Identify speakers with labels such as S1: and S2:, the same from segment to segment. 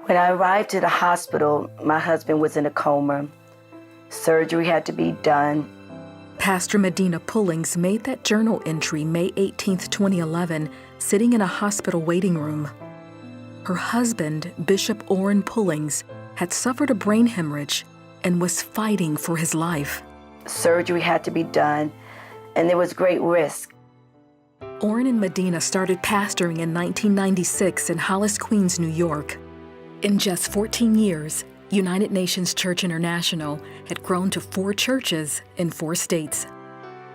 S1: When I arrived to the hospital, my husband was in a coma. Surgery had to be done.
S2: Pastor Meideena Pullings made that journal entry May 18, 2011, sitting in a hospital waiting room. Her husband, Bishop Orrin Pullings, had suffered a brain hemorrhage and was fighting for his life.
S1: Surgery had to be done, and there was great risk.
S2: Orrin and Meideena started pastoring in 1996 in Hollis, Queens, New York. In just 14 years, United Nations Church International had grown to 4 churches in 4 states.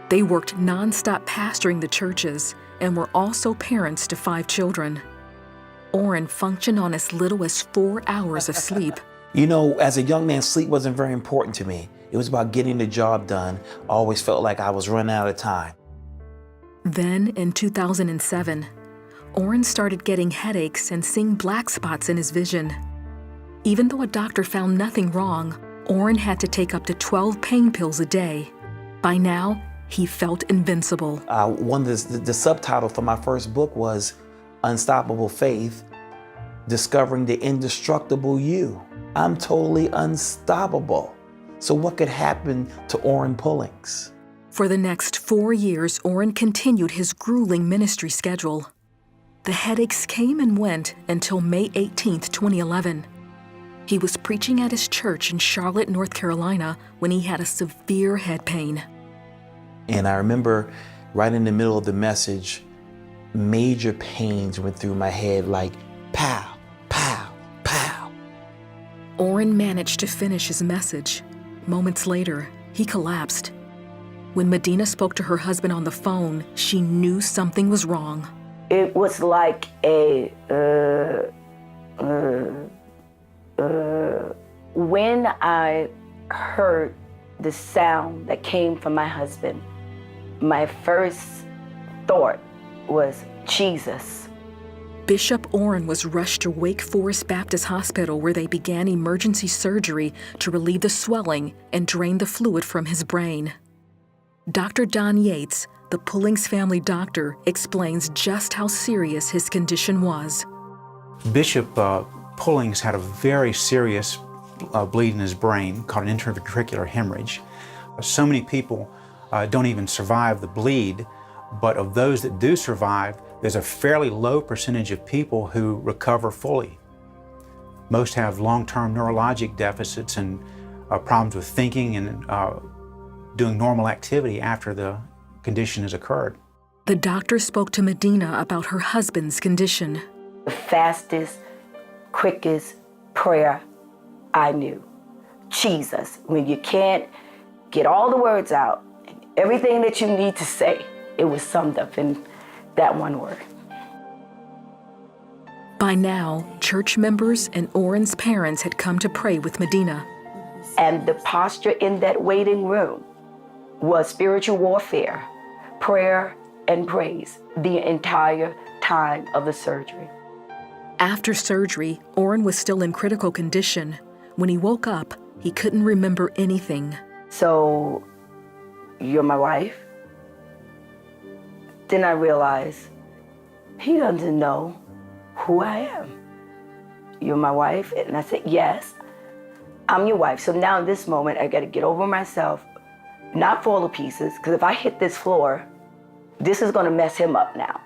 S2: They worked nonstop pastoring the churches and were also parents to 5 children. Orrin functioned on as little as 4 hours of sleep.
S3: You know, as a young man, sleep wasn't very important to me. It was about getting the job done. I always felt like I was running out of time.
S2: Then, in 2007, Orrin started getting headaches and seeing black spots in his vision. Even though a doctor found nothing wrong, Orrin had to take up to 12 pain pills a day. By now, he felt invincible.
S3: The subtitle for my first book was Unstoppable Faith, Discovering the Indestructible You. I'm totally unstoppable. So what could happen to Orrin Pullings?
S2: For the next 4 years, Orrin continued his grueling ministry schedule. The headaches came and went until May 18, 2011. He was preaching at his church in Charlotte, North Carolina, when he had a severe head pain.
S3: And I remember right in the middle of the message, major pains went through my head like pow, pow, pow.
S2: Orrin managed to finish his message. Moments later, he collapsed. When Meideena spoke to her husband on the phone, she knew something was wrong.
S1: It was like when I heard the sound that came from my husband, my first thought was Jesus.
S2: Bishop Orrin was rushed to Wake Forest Baptist Hospital, where they began emergency surgery to relieve the swelling and drain the fluid from his brain. Dr. Don Yates, the Pullings family doctor, explains just how serious his condition was.
S4: Bishop Pullings had a very serious bleed in his brain called an intraventricular hemorrhage. So many people don't even survive the bleed, but of those that do survive, there's a fairly low percentage of people who recover fully. Most have long-term neurologic deficits and problems with thinking and doing normal activity after the condition has occurred.
S2: The doctor spoke to Meideena about her husband's condition.
S1: The fastest, quickest prayer I knew. Jesus. When you can't get all the words out, and everything that you need to say, it was summed up in that one word.
S2: By now, church members and Orrin's parents had come to pray with Meideena.
S1: And the posture in that waiting room was spiritual warfare, prayer and praise the entire time of the surgery.
S2: After surgery, Orrin was still in critical condition. When he woke up, he couldn't remember anything.
S1: So, you're my wife? Then I realized he doesn't know who I am. You're my wife? And I said, yes, I'm your wife. So now in this moment, I got to get over myself, not fall to pieces, because if I hit this floor, this is going to mess him up now.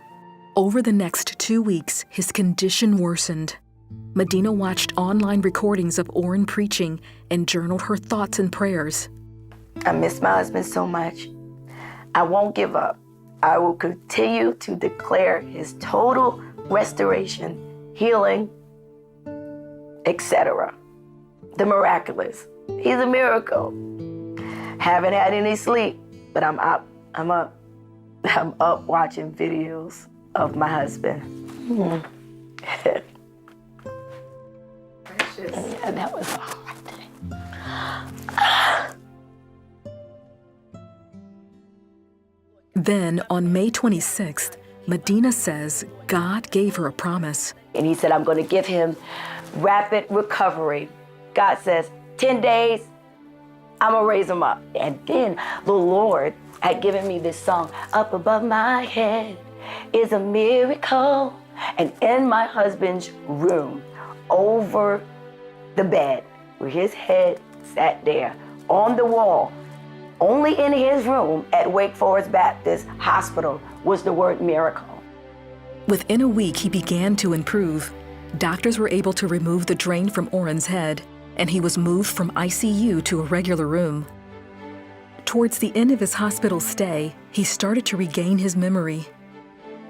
S2: Over the next 2 weeks, his condition worsened. Meideena watched online recordings of Orrin preaching and journaled her thoughts and prayers.
S1: I miss my husband so much. I won't give up. I will continue to declare his total restoration, healing, etc. The miraculous. He's a miracle. Haven't had any sleep, but I'm up. I'm up watching videos of my husband. Yeah, that was a hard thing.
S2: Then, on May 26th, Meideena says God gave her a promise.
S1: And he said, I'm going to give him rapid recovery. God says, 10 days, I'm going to raise him up. And then the Lord had given me this song, Up Above My Head is a Miracle. And in my husband's room, over the bed where his head sat there on the wall. Only in his room at Wake Forest Baptist Hospital was the word miracle.
S2: Within a week, he began to improve. Doctors were able to remove the drain from Orrin's head, and he was moved from ICU to a regular room. Towards the end of his hospital stay, he started to regain his memory.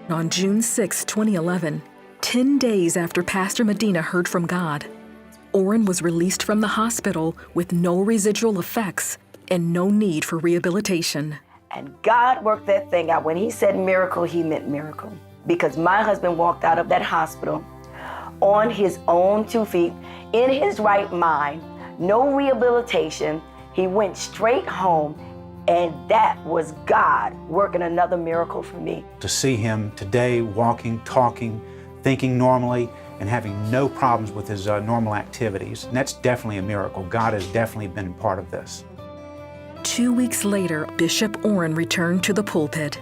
S2: On June 6, 2011, 10 days after Pastor Mيدينا heard from God, Orrin was released from the hospital with no residual effects and no need for rehabilitation.
S1: And God worked that thing out. When he said miracle, he meant miracle. Because my husband walked out of that hospital on his own 2 feet, in his right mind, no rehabilitation. He went straight home, and that was God working another miracle for me.
S4: To see him today walking, talking, thinking normally, and having no problems with his normal activities, and that's definitely a miracle. God has definitely been part of this.
S2: 2 weeks later, Bishop Orrin returned to the pulpit.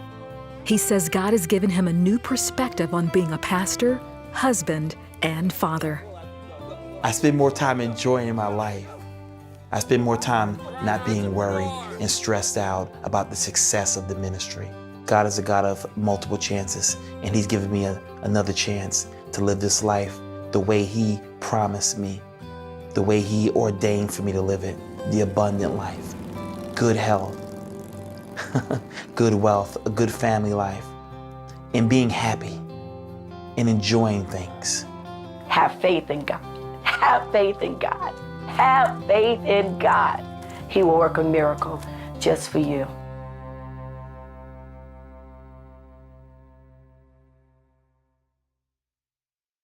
S2: He says God has given him a new perspective on being a pastor, husband, and father.
S3: I spend more time enjoying my life. I spend more time not being worried and stressed out about the success of the ministry. God is a God of multiple chances, and he's given me another chance to live this life the way he promised me, the way he ordained for me to live it, the abundant life, good health, good wealth, a good family life, and being happy and enjoying things.
S1: Have faith in God. Have faith in God. Have faith in God. He will work a miracle just for you.